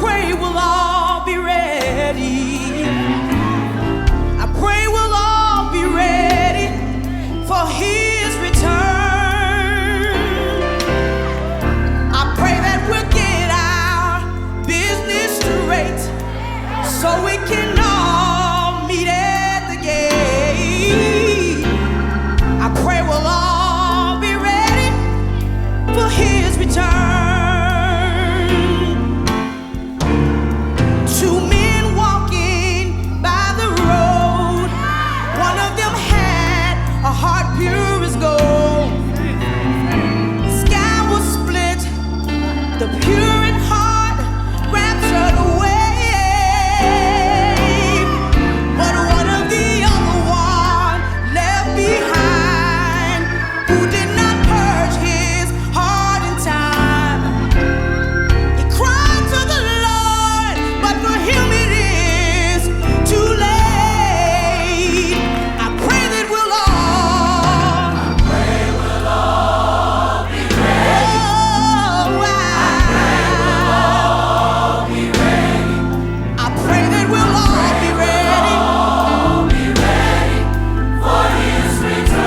pray we'll all be ready. I pray we'll all be ready for his return. I pray that we'll get our business straight so we can all meet at the gate. I pray we'll all be ready for his return. Two men walking by the road. One of them had a heart pure as gold. The sky was split, the pure in heart raptured away. But one of the other one left behind, who did not purge his heart in time. He cried to the Lord, but for him it is too late. I pray that we'll all be ready. I pray that we'll all be ready for his return.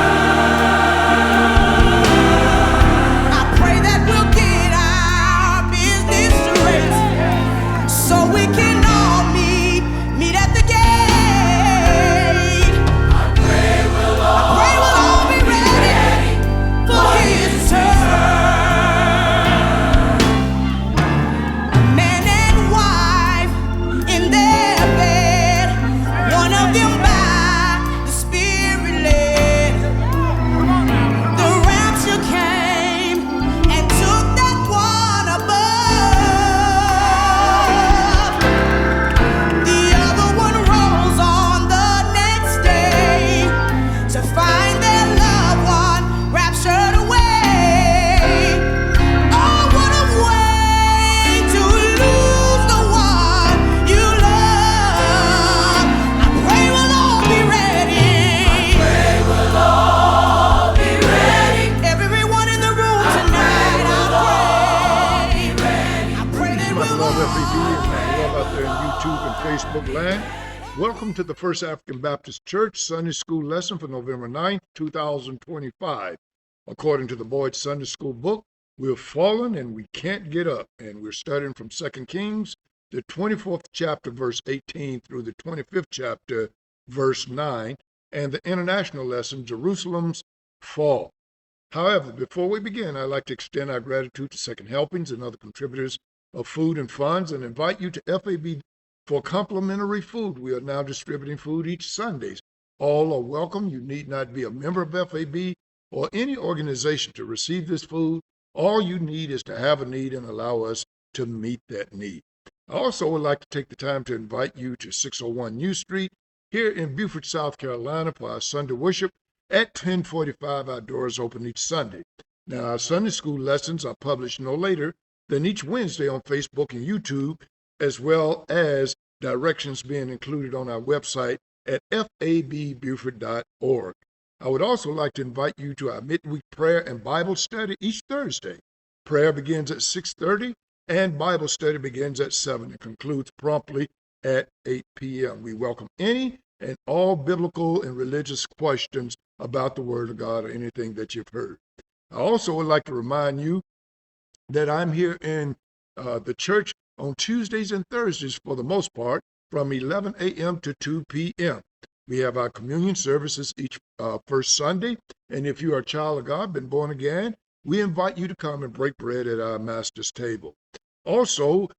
I pray that we'll get our business straight so we can all meet at the gate. I pray we'll all be ready for his return. Man and wife in their bed, one of them by the Spirit led. The rapture came and took that one above. The other one rose on the next day to find their loved one raptured away. Oh, what a way to lose the one you love. I pray we'll all be ready. Everyone in the room tonight, I pray that My we'll beloved all FAB and my love out there in YouTube and Facebook land. Welcome to the First African Baptist Church Sunday School lesson for November 9th, 2025. According to the Boyd Sunday School book, we're fallen and we can't get up. And we're studying from 2 Kings, the 24th chapter, verse 18 through the 25th chapter, verse 9, and the international lesson, Jerusalem's Fall. However, before we begin, I'd like to extend our gratitude to Second Helpings and other contributors of food and funds and invite you to FAB for complimentary food. We are now distributing food each Sundays. All are welcome. You need not be a member of FAB or any organization to receive this food. All you need is to have a need and allow us to meet that need. I also would like to take the time to invite you to 601 U Street here in Beaufort, South Carolina for our Sunday worship at 10:45. Our doors open each Sunday. Now, our Sunday school lessons are published no later than each Wednesday on Facebook and YouTube, as well as directions being included on our website at fabbuford.org. I would also like to invite you to our midweek prayer and Bible study each Thursday. Prayer begins at 6:30 and Bible study begins at 7 and concludes promptly at 8 p.m. We welcome any and all biblical and religious questions about the Word of God or anything that you've heard. I also would like to remind you that I'm here in the church on Tuesdays and Thursdays for the most part from 11 a.m. to 2 p.m. We have our communion services each first Sunday, and if you are a child of God, been born again, we invite you to come and break bread at our Master's table. Also,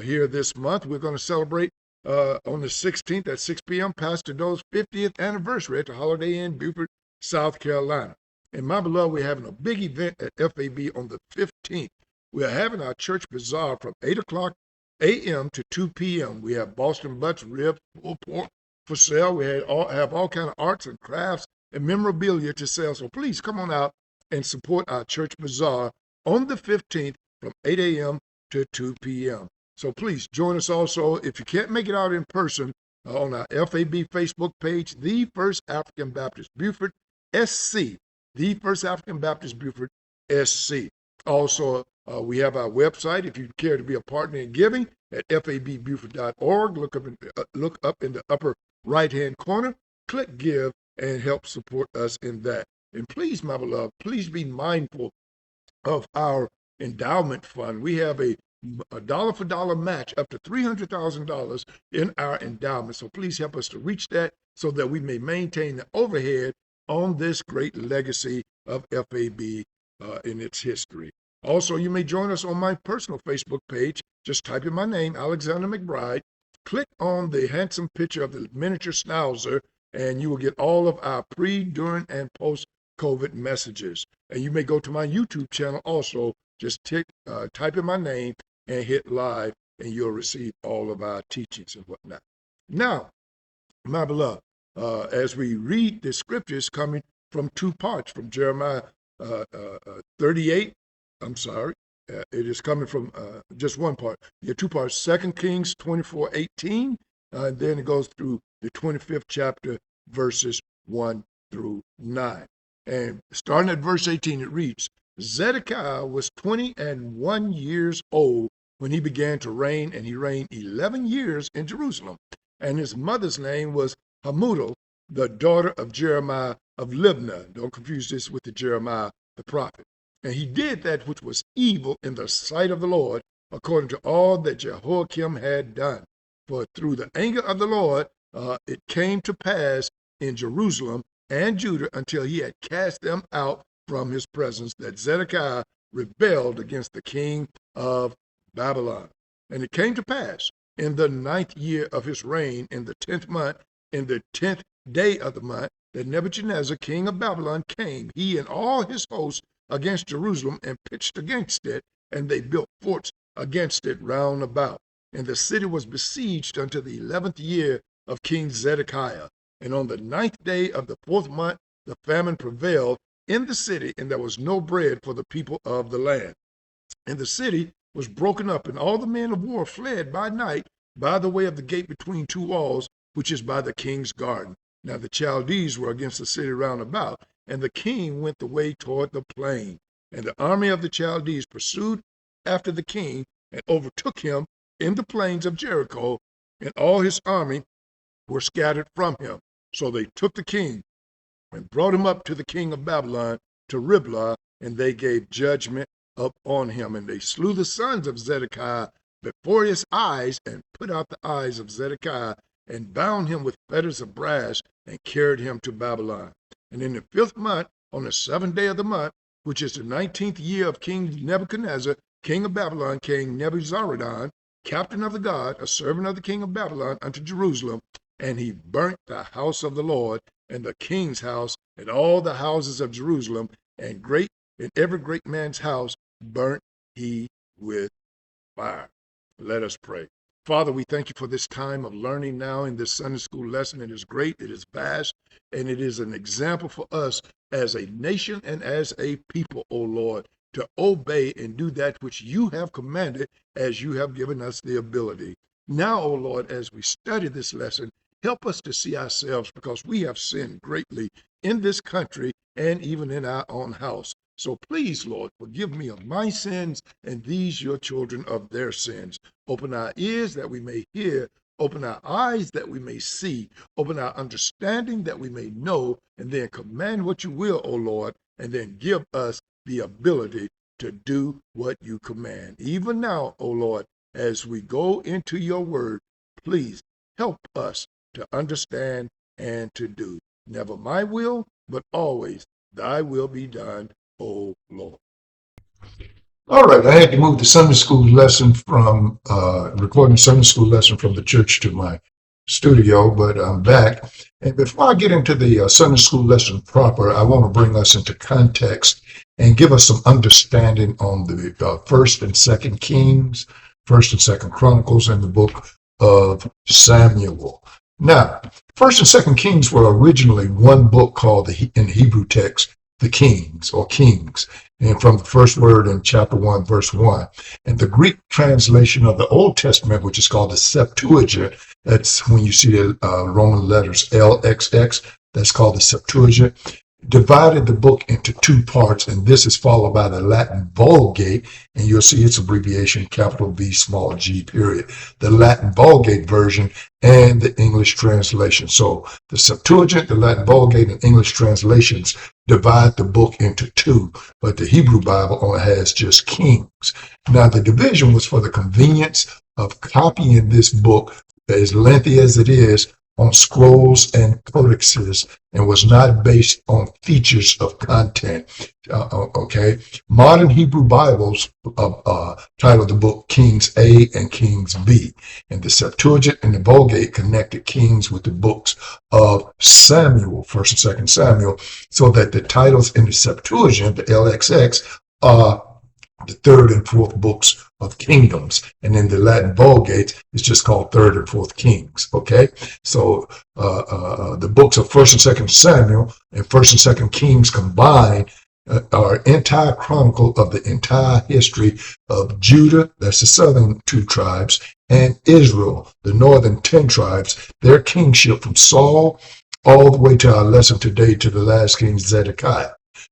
here this month, we're going to celebrate on the 16th at 6 p.m. Pastor Doe's 50th anniversary at the Holiday Inn, Beaufort, South Carolina. And my beloved, we're having a big event at FAB on the 15th. We are having our church bazaar from 8 o'clock a.m. to 2 p.m. We have Boston butts, ribs, pulled pork for sale. We have all kind of arts and crafts and memorabilia to sell. So please come on out and support our church bazaar on the 15th from 8 a.m. to 2 p.m. So please join us also, if you can't make it out in person, on our FAB Facebook page, The First African Baptist Beaufort, SC. The First African Baptist Beaufort, SC. Also, we have our website. If you care to be a partner in giving, at fabbuford.org. Look up in the upper right-hand corner, click Give, and help support us in that. And please, my beloved, please be mindful of our endowment fund. We have a dollar for dollar match up to $300,000 in our endowment. So please help us to reach that so that we may maintain the overhead on this great legacy of FAB in its history. Also, you may join us on my personal Facebook page. Just type in my name, Alexander McBride. Click on the handsome picture of the miniature schnauzer, and you will get all of our pre, during, and post-COVID messages. And you may go to my YouTube channel also. Just type in my name and hit live, and you'll receive all of our teachings and whatnot. Now, my beloved, as we read the scriptures coming from two parts, from Jeremiah 38, it is coming from just one part. You have two parts, 2 Kings 24:18, and then it goes through the 25th chapter, verses 1 through 9. And starting at verse 18, it reads, Zedekiah was 21 years old when he began to reign, and he reigned 11 years in Jerusalem. And his mother's name was Hamudal, the daughter of Jeremiah of Libnah. Don't confuse this with the Jeremiah the prophet. And he did that which was evil in the sight of the Lord, according to all that Jehoiakim had done. For through the anger of the Lord it came to pass in Jerusalem and Judah, until he had cast them out from his presence, that Zedekiah rebelled against the king of Babylon. And it came to pass in the 9th year of his reign, in the 10th month, in the 10th day of the month, that Nebuchadnezzar, king of Babylon, came, he and all his hosts, against Jerusalem, and pitched against it, and they built forts against it round about. And the city was besieged unto the 11th year of King Zedekiah. And on the 9th day of the 4th month, the famine prevailed in the city, and there was no bread for the people of the land. And the city was broken up, and all the men of war fled by night by the way of the gate between two walls, which is by the king's garden. Now the Chaldees were against the city round about, and the king went the way toward the plain. And the army of the Chaldees pursued after the king, and overtook him in the plains of Jericho, and all his army were scattered from him. So they took the king and brought him up to the king of Babylon, to Riblah, and they gave judgment upon him. And they slew the sons of Zedekiah before his eyes, and put out the eyes of Zedekiah, and bound him with fetters of brass, and carried him to Babylon. And in the 5th month, on the 7th day of the month, which is the 19th year of King Nebuchadnezzar, king of Babylon, came Nebuzaradan, captain of the guard, a servant of the king of Babylon, unto Jerusalem, and he burnt the house of the Lord, and the king's house, and all the houses of Jerusalem, and every great man's house burnt he with fire. Let us pray. Father, we thank you for this time of learning now in this Sunday school lesson. It is great, it is vast, and it is an example for us as a nation and as a people, O Lord, to obey and do that which you have commanded, as you have given us the ability. Now, O Lord, as we study this lesson, help us to see ourselves, because we have sinned greatly in this country and even in our own house. So please, Lord, forgive me of my sins, and these your children of their sins. Open our ears that we may hear, open our eyes that we may see, open our understanding that we may know, and then command what you will, O Lord, and then give us the ability to do what you command. Even now, O Lord, as we go into your word, please help us to understand and to do. Never my will, but always thy will be done, O Lord. All right, I had to move the Sunday school lesson from recording Sunday school lesson from the church to my studio, but I'm back. And before I get into the Sunday school lesson proper, I want to bring us into context and give us some understanding on the 1st and 2nd Kings, 1st and 2nd Chronicles, and the book of Samuel. Now, 1st and 2nd Kings were originally one book called, in Hebrew text, the Kings, or Kings, and from the first word in chapter 1, verse 1. And the Greek translation of the Old Testament, which is called the Septuagint, that's when you see the Roman letters LXX, that's called the Septuagint. divided the book into two parts, and this is followed by the Latin Vulgate, and you'll see its abbreviation, capital V, small g, period. The Latin Vulgate version and the English translation. So the Septuagint, the Latin Vulgate, and English translations divide the book into two, but the Hebrew Bible only has just Kings. Now, the division was for the convenience of copying this book, as lengthy as it is, on scrolls and codexes, and was not based on features of content. Okay, modern Hebrew Bibles title the book Kings A and Kings B, and the Septuagint and the Vulgate connected Kings with the books of Samuel, 1st and 2nd Samuel, so that the titles in the Septuagint, the LXX, are the 3rd and 4th books of kingdoms, and in the Latin Vulgate, it's just called 3rd and 4th Kings. Okay, so the books of 1st and 2nd Samuel and 1st and 2nd Kings combined are entire chronicle of the entire history of Judah, that's the southern 2 tribes, and Israel, the northern 10 tribes, their kingship from Saul all the way to our lesson today, to the last king Zedekiah.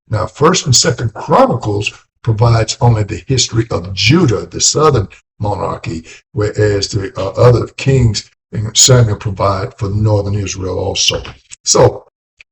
Now, 1st and 2nd Chronicles provides only the history of Judah, the southern monarchy, whereas the other kings in Samuel provide for northern Israel also. So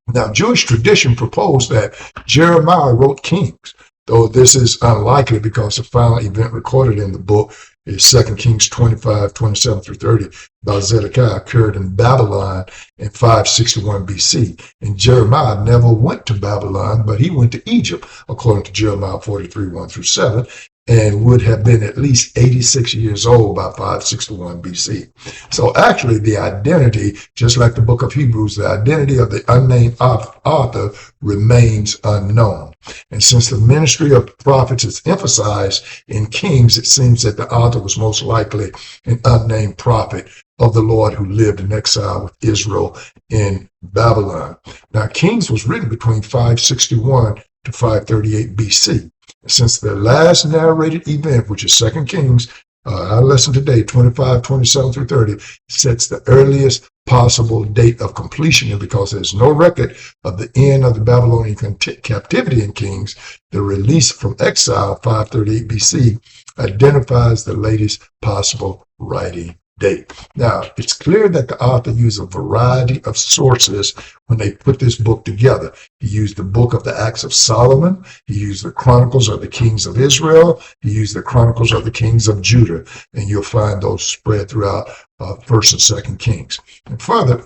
now Jewish tradition proposed that Jeremiah wrote Kings, though this is unlikely because the final event recorded in the book is 2 Kings 25, 27 through 30, about Zedekiah, occurred in Babylon in 561 BC. And Jeremiah never went to Babylon, but he went to Egypt, according to Jeremiah 43, 1 through 7, and would have been at least 86 years old by 561 BC. So actually the identity, just like the book of Hebrews, the identity of the unnamed author remains unknown. And since the ministry of prophets is emphasized in Kings, it seems that the author was most likely an unnamed prophet of the Lord who lived in exile with Israel in Babylon. Now, Kings was written between 561 to 538 BC. Since the last narrated event, which is 2 Kings, our lesson today, 25, 27 through 30, sets the earliest possible date of completion, and because there's no record of the end of the Babylonian captivity in Kings, the release from exile, 538 BC, identifies the latest possible writing date. Now, it's clear that the author used a variety of sources when they put this book together. He used the book of the Acts of Solomon. He used the Chronicles of the Kings of Israel. He used the Chronicles of the Kings of Judah. And you'll find those spread throughout 1st and 2nd Kings. And further,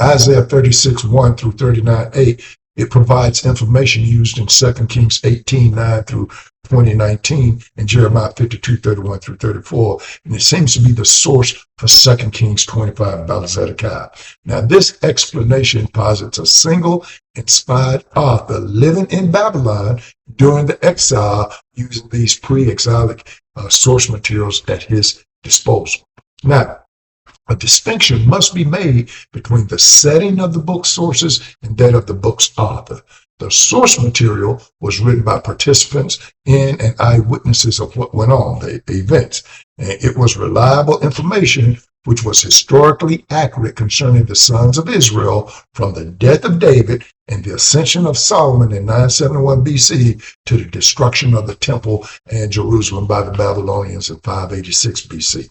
Isaiah 36, 1 through 39, 8, it provides information used in 2 Kings 18, 9 through 2019, and Jeremiah 52, 31 through 34. And it seems to be the source for 2 Kings 25 about Zedekiah. Now, this explanation posits a single inspired author living in Babylon during the exile using these pre-exilic source materials at his disposal. Now, a distinction must be made between the setting of the book's sources and that of the book's author. The source material was written by participants in and eyewitnesses of what went on, the events. And it was reliable information which was historically accurate concerning the sons of Israel from the death of David and the ascension of Solomon in 971 BC to the destruction of the temple and Jerusalem by the Babylonians in 586 BC.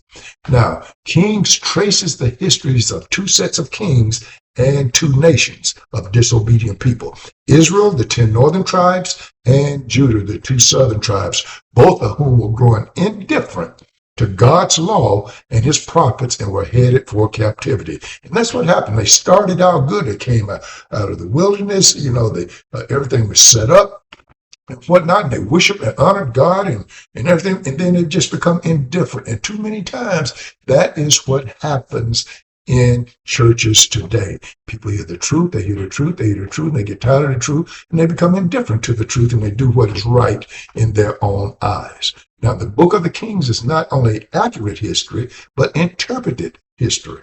Now, Kings traces the histories of 2 sets of kings and 2 nations of disobedient people, Israel, the 10 northern tribes, and Judah, the 2 southern tribes, both of whom were growing indifferent to God's law and his prophets and were headed for captivity. And that's what happened. They started out good. They came out of the wilderness. Everything was set up and whatnot. And they worshiped and honored God and everything. And then they just become indifferent. And too many times, that is what happens in churches today. People hear the truth, they hear the truth, and they get tired of the truth, and they become indifferent to the truth, and they do what is right in their own eyes. Now, the book of the Kings is not only accurate history, but interpreted history.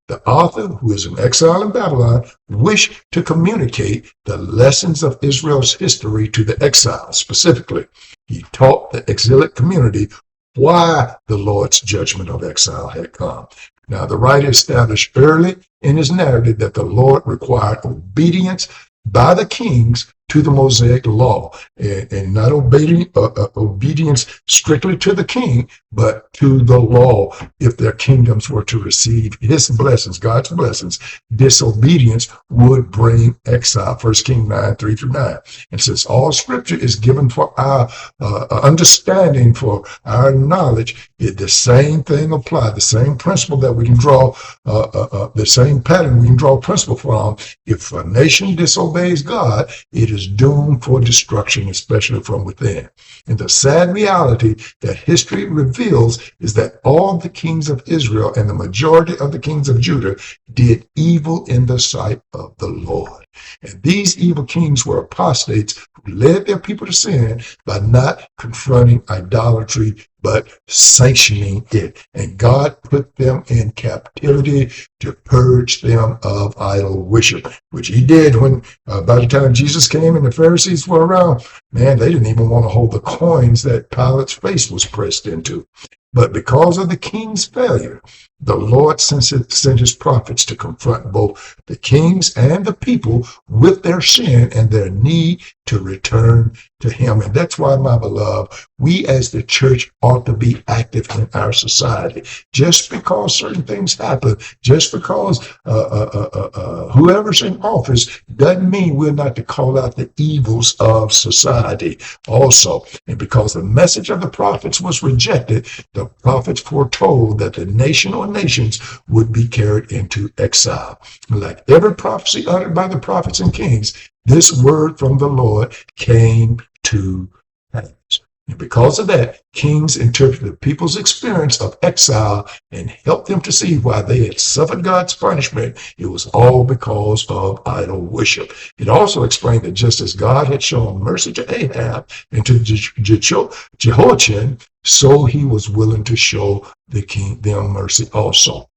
The author, who is in exile in Babylon, wished to communicate the lessons of Israel's history to the exiles. Specifically, he taught the exilic community why the Lord's judgment of exile had come. Now, the writer established early in his narrative that the Lord required obedience by the kings to the Mosaic law, and not obedience strictly to the king, but to the law. If their kingdoms were to receive his blessings, God's blessings, disobedience would bring exile. 1 Kings 9, 3-9. And since all scripture is given for our understanding, for our knowledge, the same thing applies. The same principle that we can draw, the same pattern we can draw principle from. If a nation disobeys God, it is doomed for destruction, especially from within. And the sad reality that history reveals is that all the kings of Israel and the majority of the kings of Judah did evil in the sight of the Lord. And these evil kings were apostates who led their people to sin by not confronting idolatry, but sanctioning it. And God put them in captivity to purge them of idol worship, which he did when, by the time Jesus came and the Pharisees were around, man, they didn't even want to hold the coins that Pilate's face was pressed into. But because of the king's failure, the Lord sent his prophets to confront both the kings and the people with their sin and their need to return to him. And that's why, my beloved, we as the church ought to be active in our society. Just because certain things happen, just because whoever's in office, doesn't mean we're not to call out the evils of society also. And because the message of the prophets was rejected, the prophets foretold that the nation or nations would be carried into exile. Like every prophecy uttered by the prophets and kings, this word from the Lord came to pass. And because of that, kings interpreted the people's experience of exile and helped them to see why they had suffered God's punishment. It was all because of idol worship. It also explained that just as God had shown mercy to Ahab and to Jehoiachin, so he was willing to show them mercy also.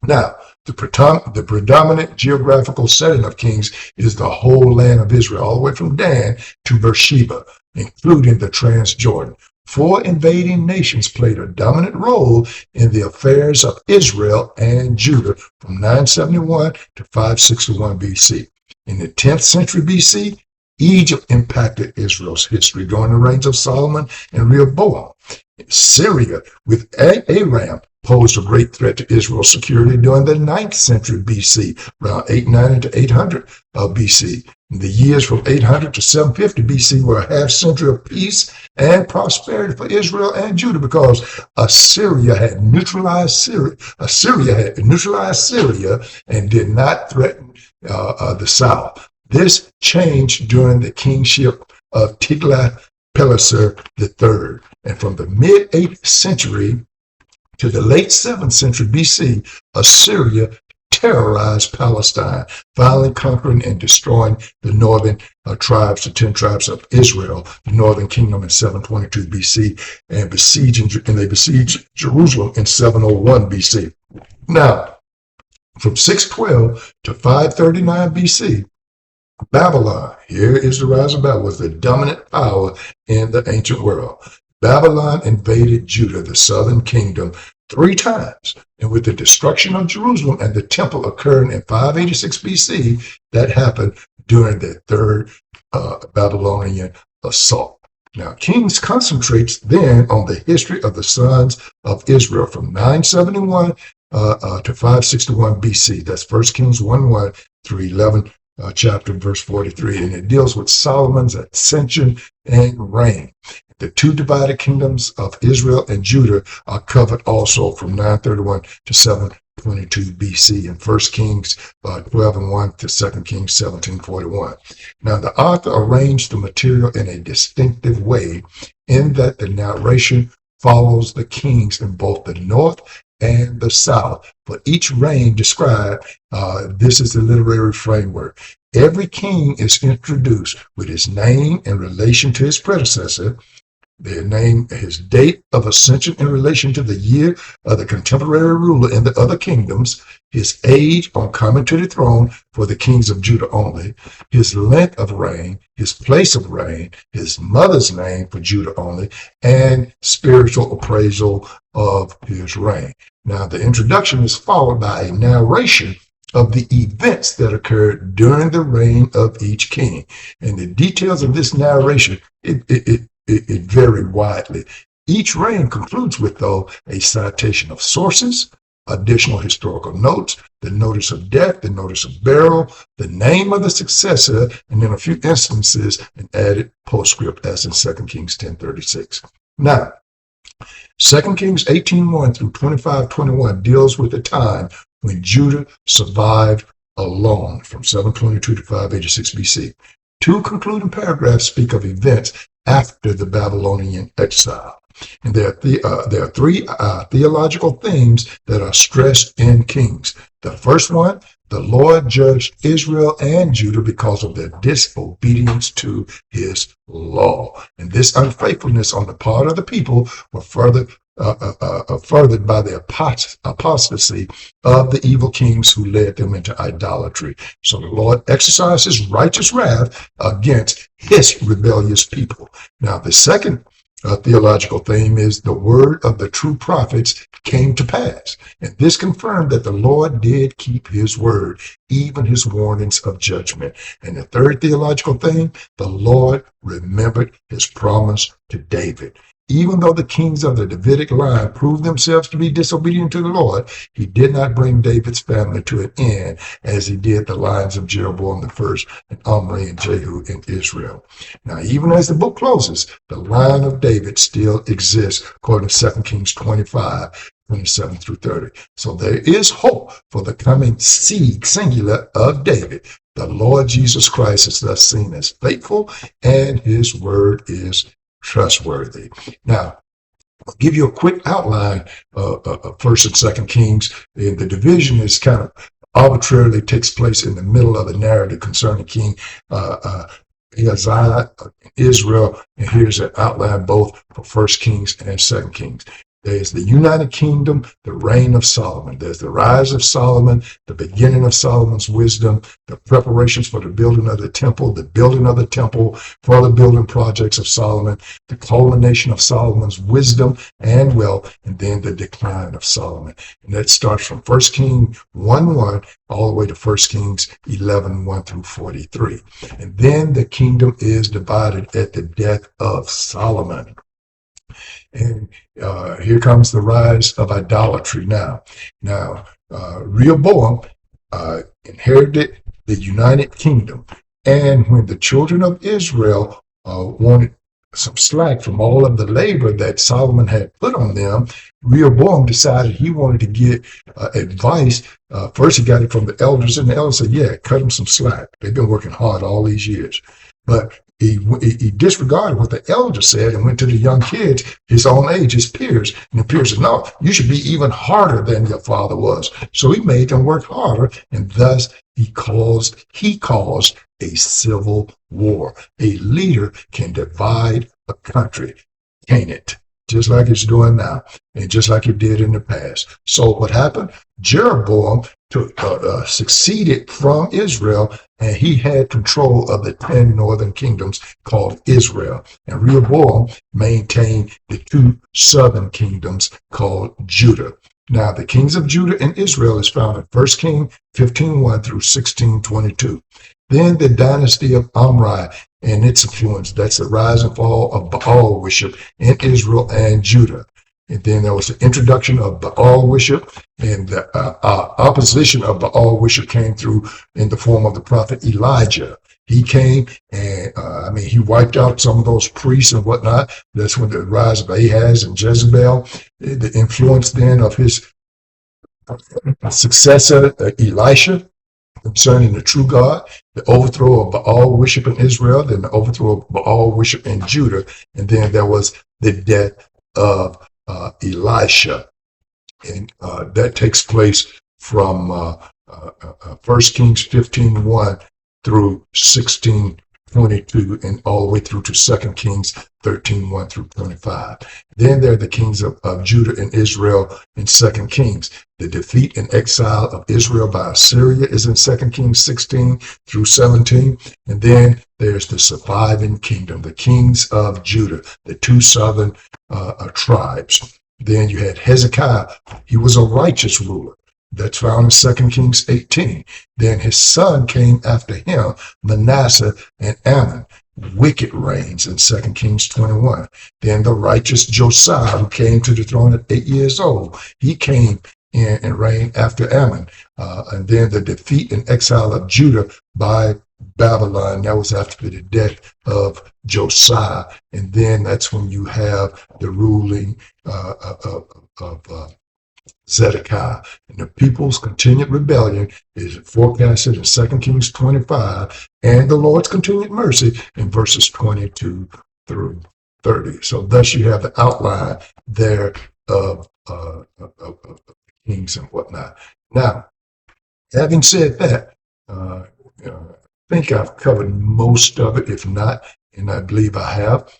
Now, the predominant geographical setting of kings is the whole land of Israel, all the way from Dan to Beersheba, including the Transjordan. 4 invading nations played a dominant role in the affairs of Israel and Judah from 971 to 561 BC. In the 10th century BC, Egypt impacted Israel's history during the reigns of Solomon and Rehoboam. Syria, with Aram, posed a great threat to Israel's security during the 9th century BC, around 890 to 800 BC. The years from 800 to 750 BC were a half century of peace and prosperity for Israel and Judah because Assyria had neutralized Syria and did not threaten the south. This changed during the kingship of Tiglath-Pileser III. And from the mid-8th century to the late 7th century BC, Assyria terrorized Palestine, finally conquering and destroying the northern tribes, the 10 tribes of Israel, the northern kingdom in 722 BC, and they besieged Jerusalem in 701 BC. Now, from 612 to 539 BC, Babylon, here is the rise of Babylon, was the dominant power in the ancient world. Babylon invaded Judah, the southern kingdom, 3 times. And with the destruction of Jerusalem and the temple occurring in 586 BC, that happened during the 3rd Babylonian assault. Now, Kings concentrates then on the history of the sons of Israel from 971 to 561 BC. That's 1 Kings 1:1 through 11. Chapter verse 43, and it deals with Solomon's ascension and reign. The 2 divided kingdoms of Israel and Judah are covered also from 931 to 722 BC in 1 Kings 12:1 to 2 Kings 17:41. Now, the author arranged the material in a distinctive way in that the narration follows the kings in both the north and the south. For each reign described, this is the literary framework. Every king is introduced with his name in relation to his predecessor, their name, his date of ascension in relation to the year of the contemporary ruler in the other kingdoms, his age on coming to the throne for the kings of Judah only, his length of reign, his place of reign, his mother's name for Judah only, and spiritual appraisal of his reign. Now, the introduction is followed by a narration of the events that occurred during the reign of each king. And the details of this narration, it vary widely. Each reign concludes with, though, a citation of sources, additional historical notes, the notice of death, the notice of burial, the name of the successor, and in a few instances, an added postscript, as in 2 Kings 10:36. Now, 2 Kings 18:1 through 25:21 deals with the time when Judah survived alone from 722 to 586 BC. Two concluding paragraphs speak of events after the Babylonian exile. And there are three theological themes that are stressed in Kings. The first one, the Lord judged Israel and Judah because of their disobedience to his law. And this unfaithfulness on the part of the people were furthered by the apostasy of the evil kings who led them into idolatry. So the Lord exercised his righteous wrath against his rebellious people. Now, the second theological theme is the word of the true prophets came to pass. And this confirmed that the Lord did keep his word, even his warnings of judgment. And the third theological theme, the Lord remembered his promise to David. Even though the kings of the Davidic line proved themselves to be disobedient to the Lord, he did not bring David's family to an end as he did the lines of Jeroboam I and Omri and Jehu in Israel. Now, even as the book closes, the line of David still exists, according to 2 Kings 25:27 through 30. So there is hope for the coming seed, singular, of David. The Lord Jesus Christ is thus seen as faithful, and his word is trustworthy. Now, I'll give you a quick outline of 1st and 2nd Kings. And the division is kind of arbitrarily takes place in the middle of the narrative concerning King Ahaziah, Israel. And here's an outline both for 1st Kings and 2nd Kings. There's the United Kingdom, the reign of Solomon. There's the rise of Solomon, the beginning of Solomon's wisdom, the preparations for the building of the temple, the building of the temple, further building projects of Solomon, the culmination of Solomon's wisdom and wealth, and then the decline of Solomon. And that starts from 1 Kings 1:1 all the way to 1 Kings 11:1 through 43. And then the kingdom is divided at the death of Solomon. And here comes the rise of idolatry now. Now, Rehoboam inherited the United Kingdom. And when the children of Israel wanted some slack from all of the labor that Solomon had put on them, Rehoboam decided he wanted to get advice. First, he got it from the elders, and the elders said, yeah, cut them some slack. They've been working hard all these years. But he disregarded what the elder said and went to the young kids, his own age, his peers. And the peers said, no, you should be even harder than your father was. So he made them work harder, and thus he caused a civil war. A leader can divide a country, can't it? Just like it's doing now, and just like it did in the past. So what happened? Jeroboam succeeded from Israel, and he had control of the 10 northern kingdoms called Israel. And Rehoboam maintained the 2 southern kingdoms called Judah. Now, the kings of Judah and Israel is found in 1 Kings 15:1 through 16:22. Then the dynasty of Omri and its influence, that's the rise and fall of Baal worship in Israel and Judah. And then there was the introduction of Baal worship, and the opposition of Baal worship came through in the form of the prophet Elijah. He came and, he wiped out some of those priests and whatnot. That's when the rise of Ahaz and Jezebel, the influence then of his successor, Elisha, concerning the true God, the overthrow of Baal worship in Israel, then the overthrow of Baal worship in Judah, and then there was the death of Elisha. And that takes place from 1 Kings 15:1 through 16:22, and all the way through to 2 Kings 13:1 through 25. Then there are the kings of Judah and Israel in 2 Kings. The defeat and exile of Israel by Assyria is in 2 Kings 16 through 17. And then there's the surviving kingdom, the kings of Judah, the 2 southern tribes. Then you had Hezekiah. He was a righteous ruler. That's found in 2 Kings 18. Then his son came after him, Manasseh and Ammon. Wicked reigns in 2 Kings 21. Then the righteous Josiah, who came to the throne at 8 years old, he came in and reigned after Ammon. And then the defeat and exile of Judah by Babylon, that was after the death of Josiah. And then that's when you have the ruling of Zedekiah. And the people's continued rebellion is forecasted in 2 Kings 25, and the Lord's continued mercy in verses 22 through 30. So thus you have the outline there of kings and whatnot. Now, having said that, I think I've covered most of it, if not, and I believe I have,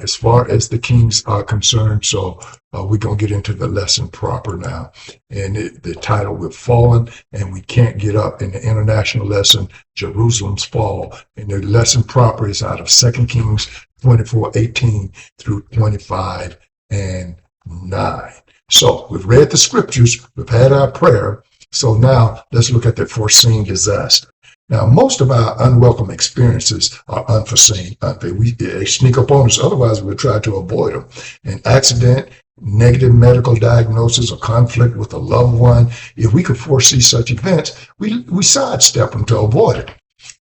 as far as the kings are concerned. So we're going to get into the lesson proper now. And the title, We've Fallen and We Can't Get Up, in the international lesson, Jerusalem's Fall. And the lesson proper is out of 2 Kings 24:18 through 25 and 9. So we've read the scriptures, we've had our prayer. So now let's look at the foreseen disaster. Now, most of our unwelcome experiences are unforeseen, aren't they? They sneak up on us, otherwise we'll try to avoid them. An accident, negative medical diagnosis, or conflict with a loved one, if we could foresee such events, we sidestep them to avoid it.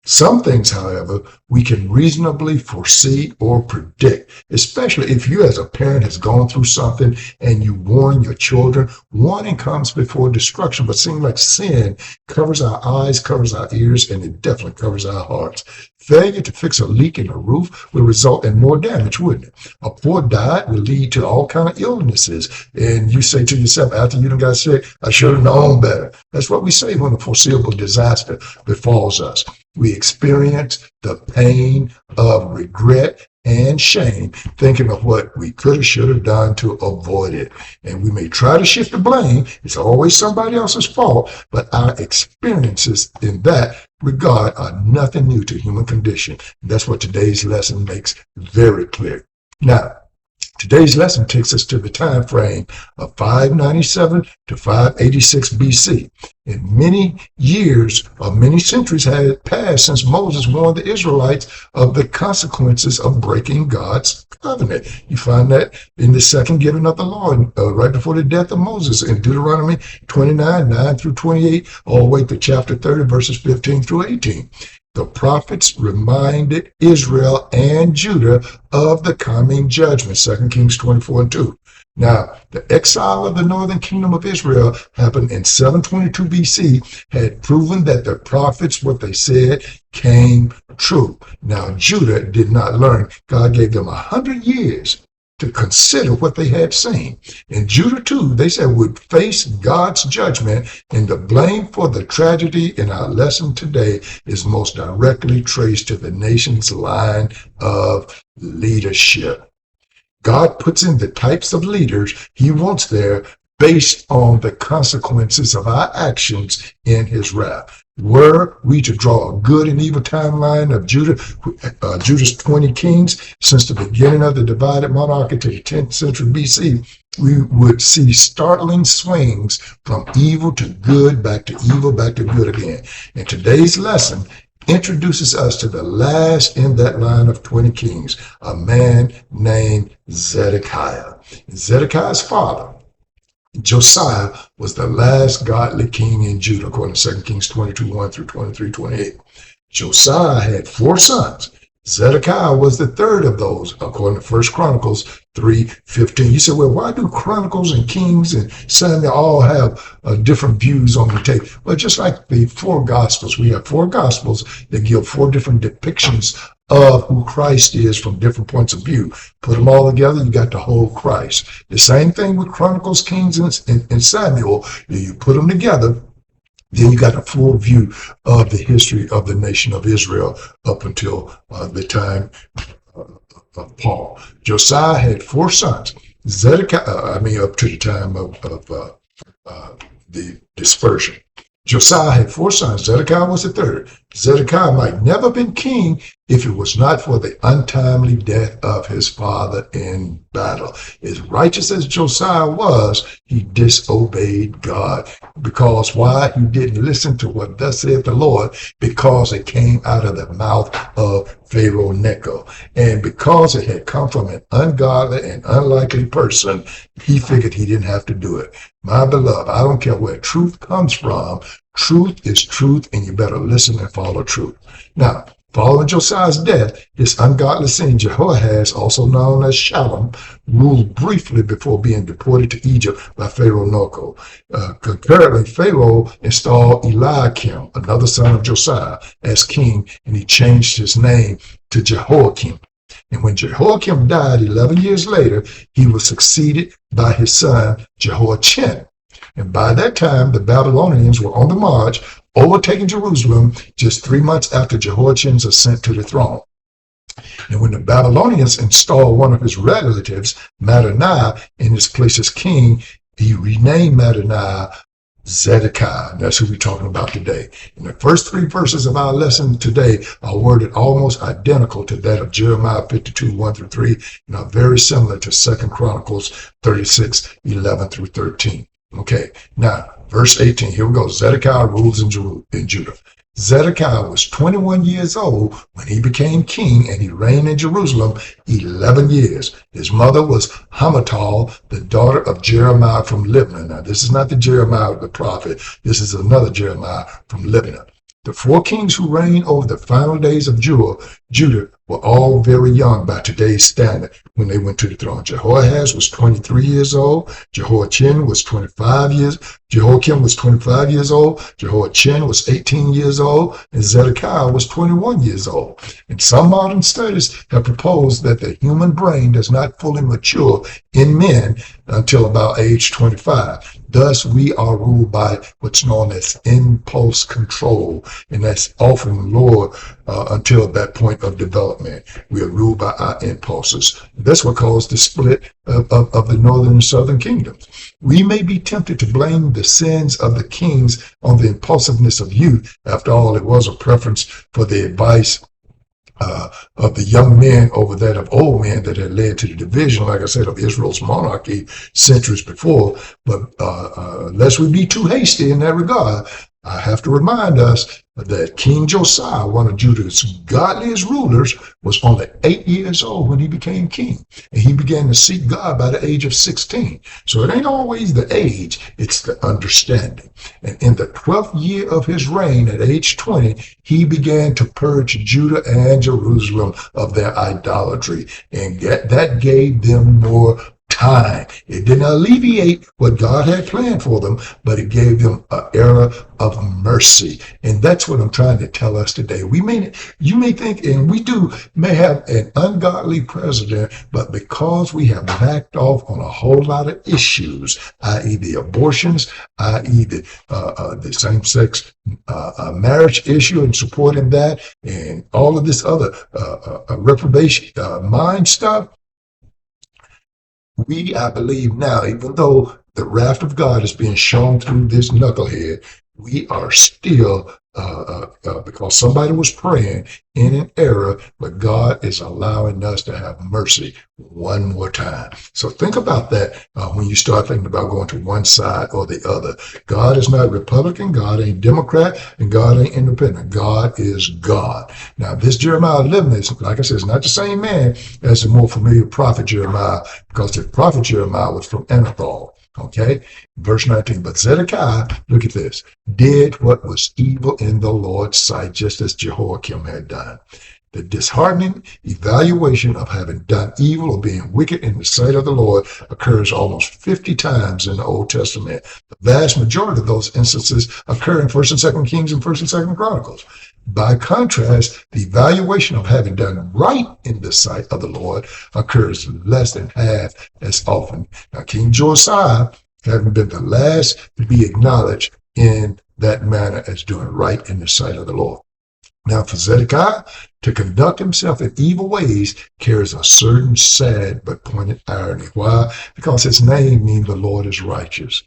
Some things, however, we can reasonably foresee or predict, especially if you as a parent has gone through something and you warn your children. Warning comes before destruction, but seems like sin covers our eyes, covers our ears, and it definitely covers our hearts. Failure to fix a leak in the roof will result in more damage, wouldn't it? A poor diet will lead to all kinds of illnesses. And you say to yourself, after you done got sick, I should have known better. That's what we say when a foreseeable disaster befalls us. We experience the pain of regret and shame, thinking of what we could have, should have done to avoid it. And we may try to shift the blame. It's always somebody else's fault, but our experiences in that regard are nothing new to human condition. And that's what today's lesson makes very clear. Now, today's lesson takes us to the time frame of 597 to 586 BC. And many years or many centuries had passed since Moses warned the Israelites of the consequences of breaking God's covenant. You find that in the second giving of the law, right before the death of Moses, in Deuteronomy 29, 9 through 28, all the way to chapter 30, verses 15 through 18. The prophets reminded Israel and Judah of the coming judgment, 2 Kings 24:2. Now, the exile of the northern kingdom of Israel happened in 722 BC, had proven that the prophets, what they said, came true. Now, Judah did not learn. God gave them 100 years to consider what they had seen. And Judah, too, they said, would face God's judgment, and the blame for the tragedy in our lesson today is most directly traced to the nation's line of leadership. God puts in the types of leaders he wants there based on the consequences of our actions in his wrath. Were we to draw a good and evil timeline of Judah's 20 kings since the beginning of the divided monarchy to the 10th century BC, we would see startling swings from evil to good, back to evil, back to good again. And today's lesson introduces us to the last in that line of 20 kings, a man named Zedekiah. Zedekiah's father, Josiah, was the last godly king in Judah, according to 2 Kings 22, 1 through 23, 28. Josiah had 4 sons. Zedekiah was the third of those, according to 1 Chronicles 3:15. You say, well, why do Chronicles and Kings and Samuel all have different views on the tape? Well, just like the 4 Gospels, we have 4 Gospels that give 4 different depictions of who Christ is from different points of view. Put them all together, you got the whole Christ. The same thing with Chronicles, Kings, and Samuel. You put them together, then you got a full view of the history of the nation of Israel up until the time of Paul. Josiah had 4 sons. Up to the time of the dispersion. Josiah had 4 sons. Zedekiah was the third. Zedekiah might never have been king if it was not for the untimely death of his father in battle. As righteous as Josiah was, he disobeyed God. Because why? He didn't listen to what thus saith the Lord, because it came out of the mouth of Pharaoh Necho. And because it had come from an ungodly and unlikely person, he figured he didn't have to do it. My beloved, I don't care where truth comes from. Truth is truth, and you better listen and follow truth. Now, following Josiah's death, his ungodly son Jehoahaz, also known as Shallum, ruled briefly before being deported to Egypt by Pharaoh Necho. Concurrently, Pharaoh installed Eliakim, another son of Josiah, as king, and he changed his name to Jehoiakim. And when Jehoiakim died 11 years later, he was succeeded by his son Jehoiachin. And by that time, the Babylonians were on the march, overtaking Jerusalem just 3 months after Jehoiachin's ascent to the throne. And when the Babylonians installed one of his relatives, Mattaniah, in his place as king, he renamed Mattaniah Zedekiah. And that's who we're talking about today. And the first 3 verses of our lesson today are worded almost identical to that of Jeremiah 52, 1 through 3, and are very similar to 2 Chronicles 36, 11 through 13. Okay, now, verse 18, here we go. Zedekiah rules in Judah. Zedekiah was 21 years old when he became king, and he reigned in Jerusalem 11 years. His mother was Hamutal, the daughter of Jeremiah from Libnah. Now, this is not the Jeremiah the prophet. This is another Jeremiah from Libnah. The 4 kings who reigned over the final days of Judah were all very young by today's standard when they went to the throne. Jehoahaz was 23 years old. Jehoiachin was 25 years. Jehoiakim was 25 years old. Jehoiachin was 18 years old. And Zedekiah was 21 years old. And some modern studies have proposed that the human brain does not fully mature in men until about age 25. Thus, we are ruled by what's known as impulse control, and that's often lower until that point of development. We are ruled by our impulses. That's what caused the split of the northern and southern kingdoms. We may be tempted to blame the sins of the kings on the impulsiveness of youth. After all, it was a preference for the advice of the young men over that of old men that had led to the division, like I said, of Israel's monarchy centuries before. But lest we be too hasty in that regard, I have to remind us that King Josiah, one of Judah's godliest rulers, was only 8 years old when he became king. And he began to seek God by the age of 16. So it ain't always the age, it's the understanding. And in the 12th year of his reign, at age 20, he began to purge Judah and Jerusalem of their idolatry. And that gave them more time. It didn't alleviate what God had planned for them, but it gave them an era of mercy. And that's what I'm trying to tell us today. You may think, and we may have an ungodly president, but because we have backed off on a whole lot of issues, i.e. the abortions, i.e. the same-sex marriage issue and supporting that, and all of this other reprobation mind stuff, I believe now, even though the wrath of God is being shown through this knucklehead, we are still, because somebody was praying in an era, but God is allowing us to have mercy one more time. So think about that when you start thinking about going to one side or the other. God is not Republican, God ain't Democrat, and God ain't independent. God is God. Now, this Jeremiah 11 is, like I said, it's not the same man as the more familiar prophet Jeremiah, because the prophet Jeremiah was from Anathoth. Okay, verse 19, but Zedekiah, look at this, did what was evil in the Lord's sight, just as Jehoiakim had done. The disheartening evaluation of having done evil or being wicked in the sight of the Lord occurs almost 50 times in the Old Testament. The vast majority of those instances occur in 1st and 2nd Kings and 1st and 2nd Chronicles. By contrast, the evaluation of having done right in the sight of the Lord occurs less than half as often. Now, King Josiah, having been the last to be acknowledged in that manner as doing right in the sight of the Lord. Now, for Zedekiah to conduct himself in evil ways carries a certain sad but pointed irony. Why? Because his name means the Lord is righteous.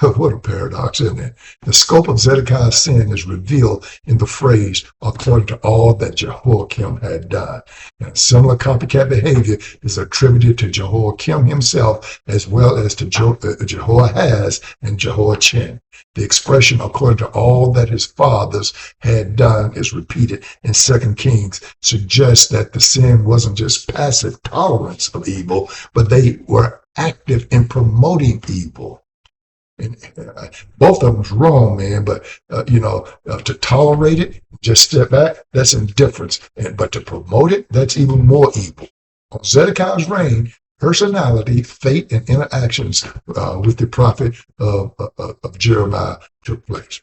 What a paradox, isn't it? The scope of Zedekiah's sin is revealed in the phrase, according to all that Jehoiakim had done. And similar copycat behavior is attributed to Jehoiakim himself as well as to Jehoahaz and Jehoiachin. The expression, according to all that his fathers had done, is repeated in 2 Kings, suggests that the sin wasn't just passive tolerance of evil, but they were active in promoting evil. And both of them's wrong, man. But to tolerate it, just step back, that's indifference. But to promote it, that's even more evil. On Zedekiah's reign, personality, fate, and interactions with the prophet of Jeremiah took place.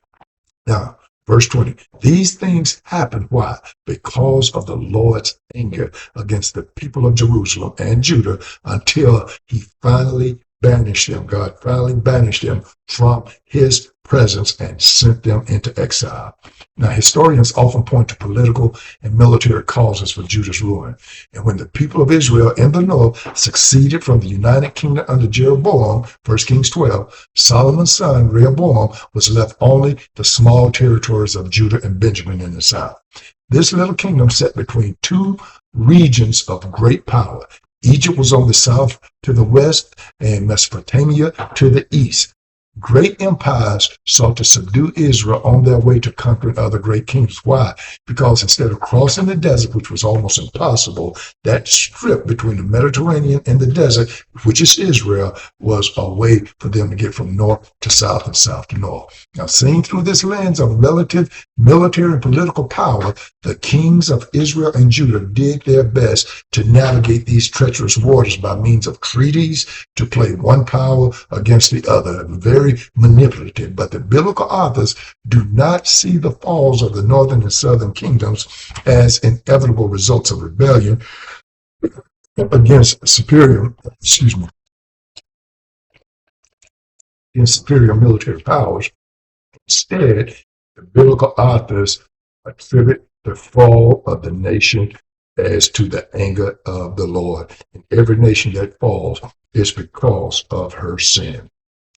Now, verse 20. These things happened. Why? Because of the Lord's anger against the people of Jerusalem and Judah, until he finally banished them. God finally banished them from his presence and sent them into exile. Now, historians often point to political and military causes for Judah's ruin. And when the people of Israel in the north succeeded from the United Kingdom under Jeroboam, 1 Kings 12, Solomon's son Rehoboam was left only the small territories of Judah and Benjamin in the south. This little kingdom sat between two regions of great power. Egypt was on the south to the west, and Mesopotamia to the east. Great empires sought to subdue Israel on their way to conquering other great kingdoms. Why? Because instead of crossing the desert, which was almost impossible, that strip between the Mediterranean and the desert, which is Israel, was a way for them to get from north to south and south to north. Now, seen through this lens of relative military and political power, the kings of Israel and Judah did their best to navigate these treacherous waters by means of treaties to play one power against the other. Very manipulative, but the biblical authors do not see the falls of the northern and southern kingdoms as inevitable results of rebellion against superior military powers. Instead, the biblical authors attribute the fall of the nation as to the anger of the Lord. And every nation that falls is because of her sin.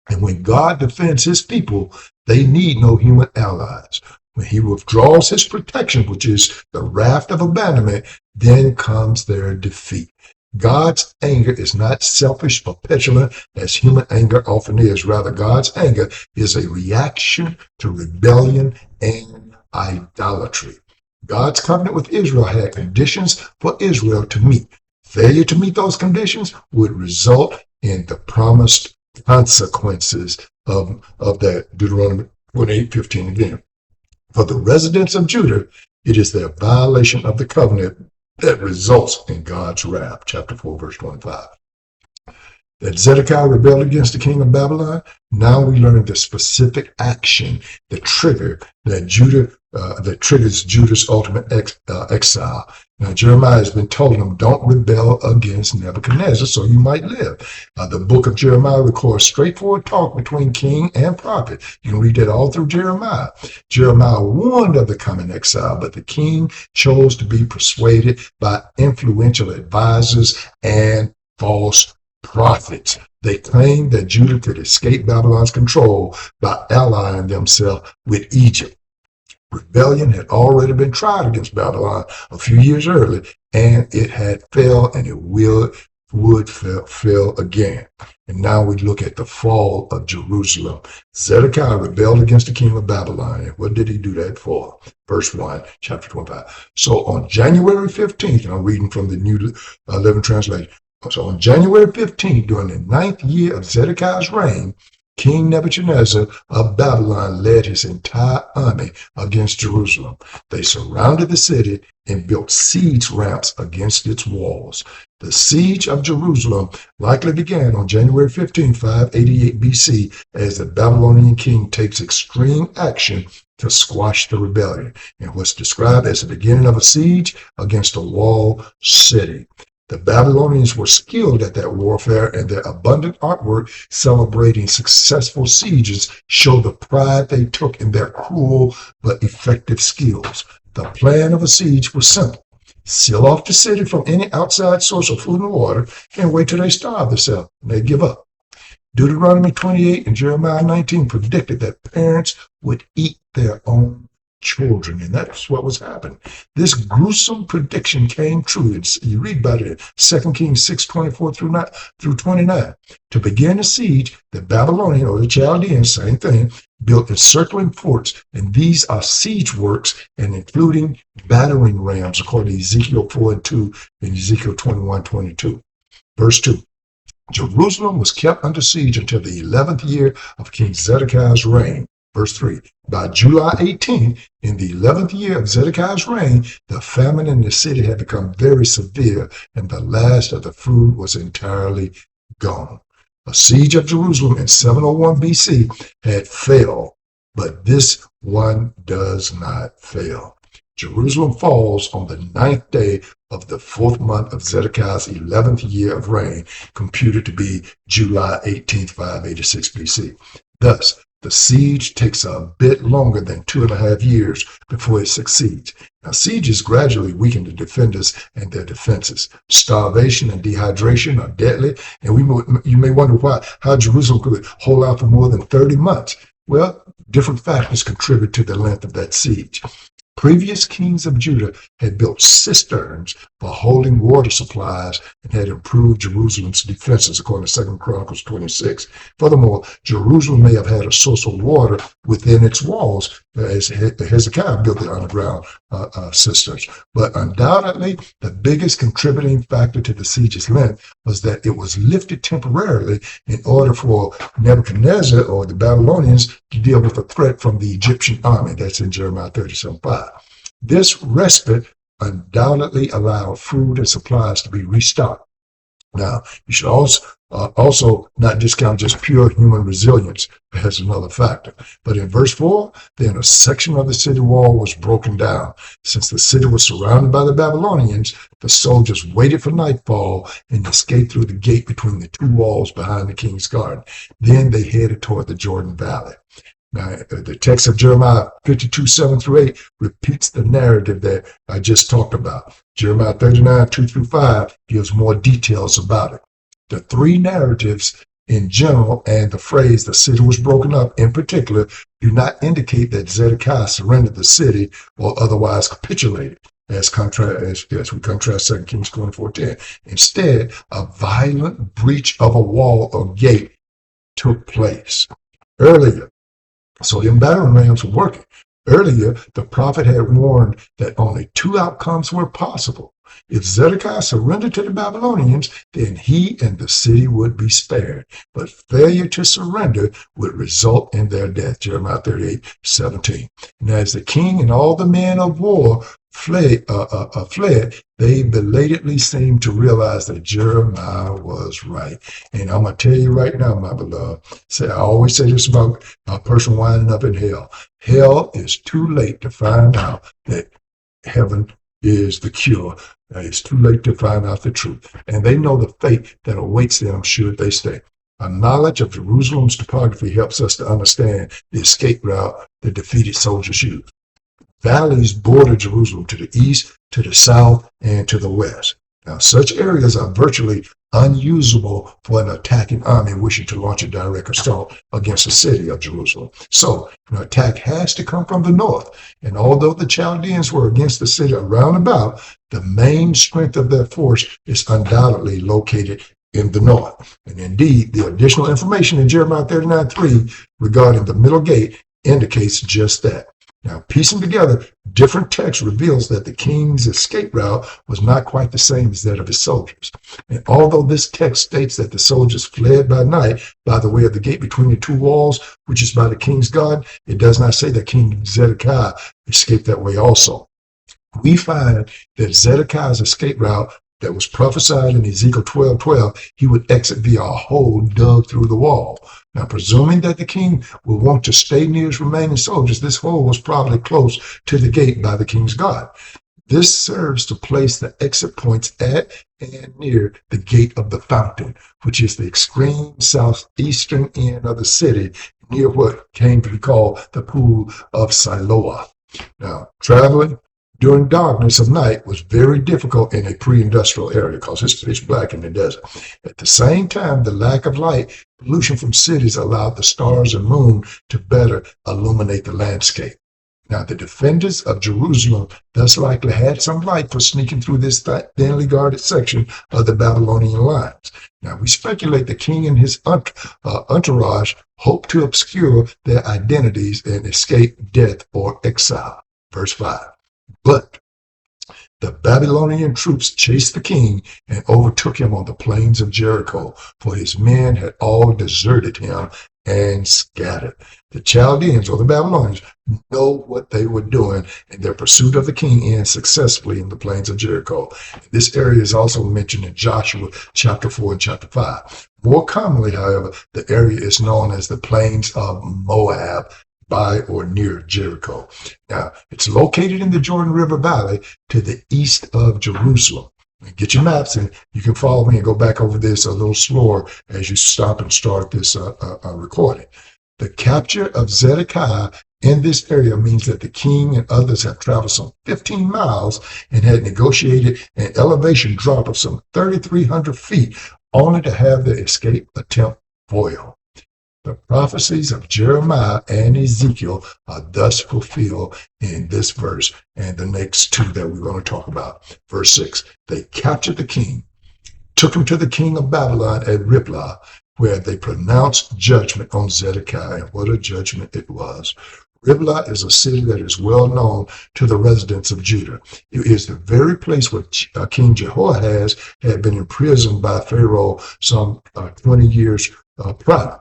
And when God defends his people, they need no human allies. When he withdraws his protection, which is the wrath of abandonment, then comes their defeat. God's anger is not selfish or petulant as human anger often is. Rather, God's anger is a reaction to rebellion and idolatry. God's covenant with Israel had conditions for Israel to meet. Failure to meet those conditions would result in the promised consequences of that. Deuteronomy 28:15 again. For the residents of Judah, it is their violation of the covenant that results in God's wrath. Chapter 4, verse 25. That Zedekiah rebelled against the king of Babylon. Now we learn the specific action, the trigger that triggers Judah's ultimate exile. Now Jeremiah has been told him, don't rebel against Nebuchadnezzar so you might live. The book of Jeremiah records straightforward talk between king and prophet. You can read that all through Jeremiah. Jeremiah warned of the coming exile, but the king chose to be persuaded by influential advisors and false prophets. They claimed that Judah could escape Babylon's control by allying themselves with Egypt. Rebellion had already been tried against Babylon a few years earlier, and it had failed, and it would fail again. And now we look at the fall of Jerusalem. Zedekiah rebelled against the king of Babylon. And what did he do that for? Verse 1, chapter 25. So on January 15th, and I'm reading from the New Living Translation. So on January 15th, during the 9th year of Zedekiah's reign, King Nebuchadnezzar of Babylon led his entire army against Jerusalem. They surrounded the city and built siege ramps against its walls. The siege of Jerusalem likely began on January 15, 588 BC, as the Babylonian king takes extreme action to squash the rebellion, and what's described as the beginning of a siege against a walled city. The Babylonians were skilled at that warfare, and their abundant artwork celebrating successful sieges show the pride they took in their cruel but effective skills. The plan of a siege was simple. Seal off the city from any outside source of food and water and wait till they starve themselves and they give up. Deuteronomy 28 and Jeremiah 19 predicted that parents would eat their own children, and that's what was happening. This gruesome prediction came true. You read about it in 2 Kings 6:24 through 29. To begin a siege, the Babylonian or the Chaldeans, same thing, built encircling forts, and these are siege works and including battering rams, according to Ezekiel 4:2 and Ezekiel 21:22. Verse 2. Jerusalem was kept under siege until the 11th year of King Zedekiah's reign. Verse 3, by July 18, in the 11th year of Zedekiah's reign, the famine in the city had become very severe, and the last of the food was entirely gone. A siege of Jerusalem in 701 BC had failed, but this one does not fail. Jerusalem falls on the 9th day of the 4th month of Zedekiah's 11th year of reign, computed to be July 18, 586 BC. Thus, the siege takes a bit longer than 2.5 years before it succeeds. Now, sieges gradually weaken the defenders and their defenses. Starvation and dehydration are deadly, and you may wonder how Jerusalem could hold out for more than 30 months. Well, different factors contribute to the length of that siege. Previous kings of Judah had built cisterns for holding water supplies and had improved Jerusalem's defenses, according to 2 Chronicles 26. Furthermore, Jerusalem may have had a source of water within its walls as Hezekiah built the underground cisterns. But undoubtedly, the biggest contributing factor to the siege's length was that it was lifted temporarily in order for Nebuchadnezzar or the Babylonians to deal with a threat from the Egyptian army. That's in Jeremiah 37:5. This respite undoubtedly allowed food and supplies to be restocked. Now, you should also not discount just pure human resilience as another factor. But in verse 4, then a section of the city wall was broken down. Since the city was surrounded by the Babylonians, the soldiers waited for nightfall and escaped through the gate between the two walls behind the king's garden. Then they headed toward the Jordan Valley. Now, the text of Jeremiah 52:7-8 repeats the narrative that I just talked about. Jeremiah 39:2-5 gives more details about it. The three narratives in general and the phrase the city was broken up in particular do not indicate that Zedekiah surrendered the city or otherwise capitulated, as we contrast 2 Kings 24:10. Instead, a violent breach of a wall or gate took place. So them battering rams were working. Earlier, the prophet had warned that only two outcomes were possible. If Zedekiah surrendered to the Babylonians, then he and the city would be spared. But failure to surrender would result in their death. Jeremiah 38:17. And as the king and all the men of war fled, they belatedly seemed to realize that Jeremiah was right. And I'm going to tell you right now, my beloved, I always say this about a person winding up in hell. Hell is too late to find out that heaven is the cure. It's too late to find out the truth. And they know the fate that awaits them should they stay. A knowledge of Jerusalem's topography helps us to understand the escape route the defeated soldiers used. Valleys border Jerusalem to the east, to the south, and to the west. Now, such areas are virtually unusable for an attacking army wishing to launch a direct assault against the city of Jerusalem. So, an attack has to come from the north. And although the Chaldeans were against the city around about, the main strength of their force is undoubtedly located in the north. And indeed, the additional information in Jeremiah 39:3 regarding the middle gate indicates just that. Now, piecing together different texts reveals that the king's escape route was not quite the same as that of his soldiers. And although this text states that the soldiers fled by night by the way of the gate between the two walls, which is by the king's garden, it does not say that King Zedekiah escaped that way also. We find that Zedekiah's escape route that was prophesied in Ezekiel 12:12, he would exit via a hole dug through the wall. Now, presuming that the king would want to stay near his remaining soldiers, this hole was probably close to the gate by the king's guard. This serves to place the exit points at and near the gate of the fountain, which is the extreme southeastern end of the city, near what came to be called the pool of Siloah. Now, traveling during darkness of night was very difficult in a pre-industrial area because it's pitch black in the desert. At the same time, the lack of light, pollution from cities allowed the stars and moon to better illuminate the landscape. Now, the defenders of Jerusalem thus likely had some light for sneaking through this thinly guarded section of the Babylonian lines. Now, we speculate the king and his entourage hoped to obscure their identities and escape death or exile. Verse 5. But the Babylonian troops chased the king and overtook him on the plains of Jericho, for his men had all deserted him and scattered. The Chaldeans, or the Babylonians, know what they were doing, and their pursuit of the king ends successfully in the plains of Jericho. This area is also mentioned in Joshua chapter 4 and chapter 5. More commonly, however, the area is known as the plains of Moab, by or near Jericho. Now, it's located in the Jordan River Valley to the east of Jerusalem. Get your maps and you can follow me and go back over this a little slower as you stop and start this recording. The capture of Zedekiah in this area means that the king and others have traveled some 15 miles and had negotiated an elevation drop of some 3,300 feet only to have their escape attempt foiled. The prophecies of Jeremiah and Ezekiel are thus fulfilled in this verse and the next two that we're going to talk about. Verse 6, they captured the king, took him to the king of Babylon at Riblah, where they pronounced judgment on Zedekiah. What a judgment it was. Riblah is a city that is well known to the residents of Judah. It is the very place where King Jehoahaz had been imprisoned by Pharaoh some 20 years prior.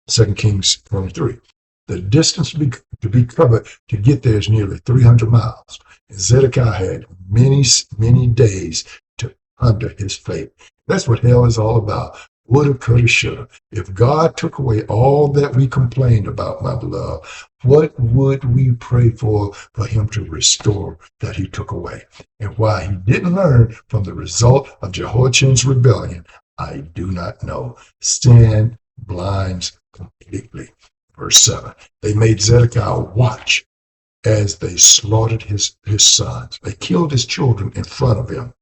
2 Kings 23. The distance to be covered to get there is nearly 300 miles. And Zedekiah had many days to ponder his fate. That's what hell is all about. Woulda, coulda, shoulda. If God took away all that we complained about, my beloved, what would we pray for him to restore that he took away? And why he didn't learn from the result of Jehoiachin's rebellion, I do not know. Sin blinds completely. Verse 7, they made Zedekiah watch as they slaughtered his sons. They killed his children in front of him.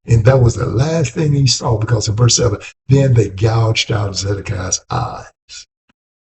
And that was the last thing he saw, because in verse 7, then they gouged out Zedekiah's eyes.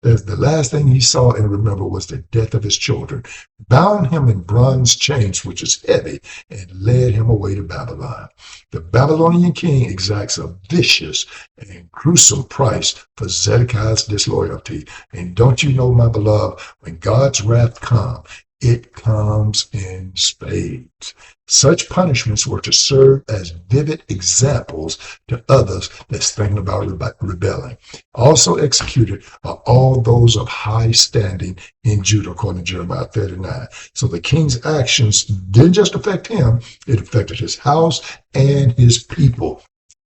That's the last thing he saw and remember was the death of his children, bound him in bronze chains, which is heavy, and led him away to Babylon. The Babylonian king exacts a vicious and gruesome price for Zedekiah's disloyalty. And don't you know, my beloved, when God's wrath comes, it comes in spades. Such punishments were to serve as vivid examples to others that's thinking about rebelling. Also executed are all those of high standing in Judah, according to Jeremiah 39. So the king's actions didn't just affect him, it affected his house and his people.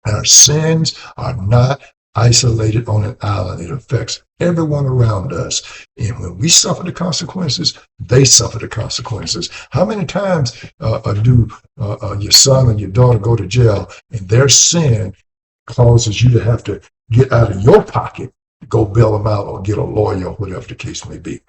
Our sins are not isolated on an island. It affects everyone around us. And when we suffer the consequences, they suffer the consequences. How many times do your son and your daughter go to jail and their sin causes you to have to get out of your pocket, go bail them out or get a lawyer or whatever the case may be?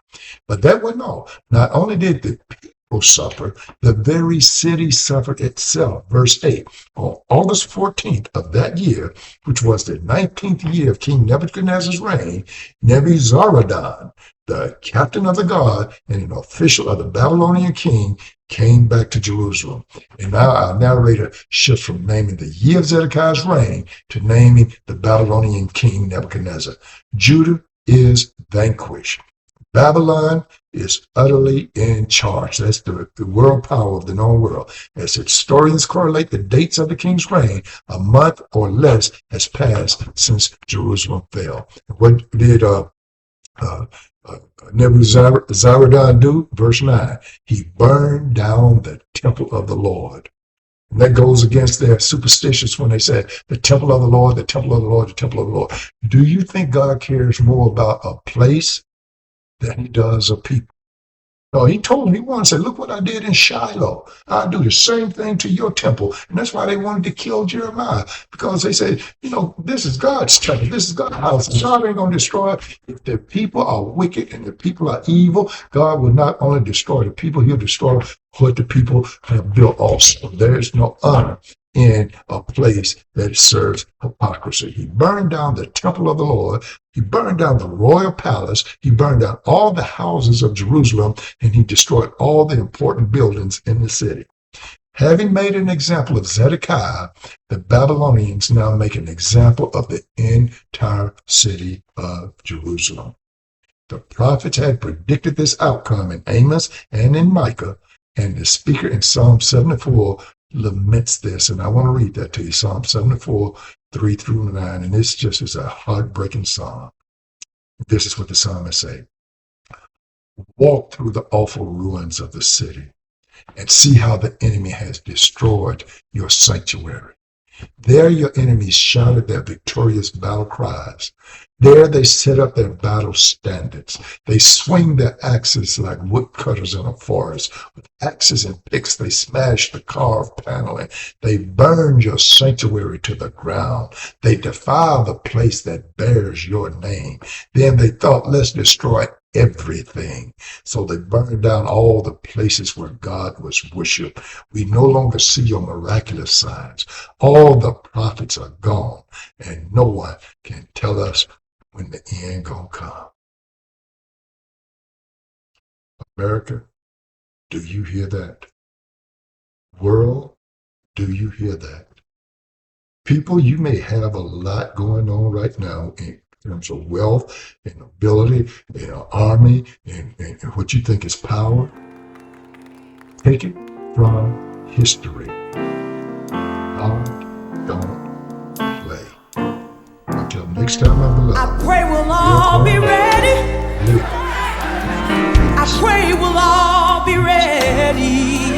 But that wasn't all. Not only did the people suffer, the very city suffered itself. Verse 8, on August 14th of that year, which was the 19th year of King Nebuchadnezzar's reign, Nebuzaradan, the captain of the guard and an official of the Babylonian king, came back to Jerusalem. And now our narrator shifts from naming the year of Zedekiah's reign to naming the Babylonian king Nebuchadnezzar. Judah is vanquished. Babylon is utterly in charge. That's the world power of the known world. As historians correlate the dates of the king's reign, a month or less has passed since Jerusalem fell. What did Nebuzaradan do? Verse 9, he burned down the temple of the Lord. And that goes against their superstitions when they say the temple of the Lord, the temple of the Lord, the temple of the Lord. Do you think God cares more about a place than he does of people? No, he told them, he wanted to say, look what I did in Shiloh. I'll do the same thing to your temple. And that's why they wanted to kill Jeremiah, because they said, this is God's temple. This is God's house. God ain't going to destroy it. If the people are wicked and the people are evil, God will not only destroy the people, he'll destroy what the people have built also. There is no honor in a place that serves hypocrisy. He burned down the temple of the Lord. He burned down the royal palace. He burned down all the houses of Jerusalem, and he destroyed all the important buildings in the city. Having made an example of Zedekiah, the Babylonians now make an example of the entire city of Jerusalem. The prophets had predicted this outcome in Amos and in Micah, and the speaker in Psalm 74 laments this, and I want to read that to you. Psalm 74, 3 through 9, and this just is a heartbreaking psalm. This is what the psalmist say. Walk through the awful ruins of the city and see how the enemy has destroyed your sanctuary. There your enemies shouted their victorious battle cries. There they set up their battle standards. They swing their axes like woodcutters in a forest. With axes and picks they smash the carved paneling. They burn your sanctuary to the ground. They defile the place that bears your name. Then they thought, let's destroy everything. So they burned down all the places where God was worshipped. We no longer see your miraculous signs. All the prophets are gone, and no one can tell us when the end gonna come. America, do you hear that? World, do you hear that? People, you may have a lot going on right now in terms of wealth and ability and an army and what you think is power. Take it from history. God don't play. Until next time, my beloved. I pray we'll all be ready. I pray we'll all be ready.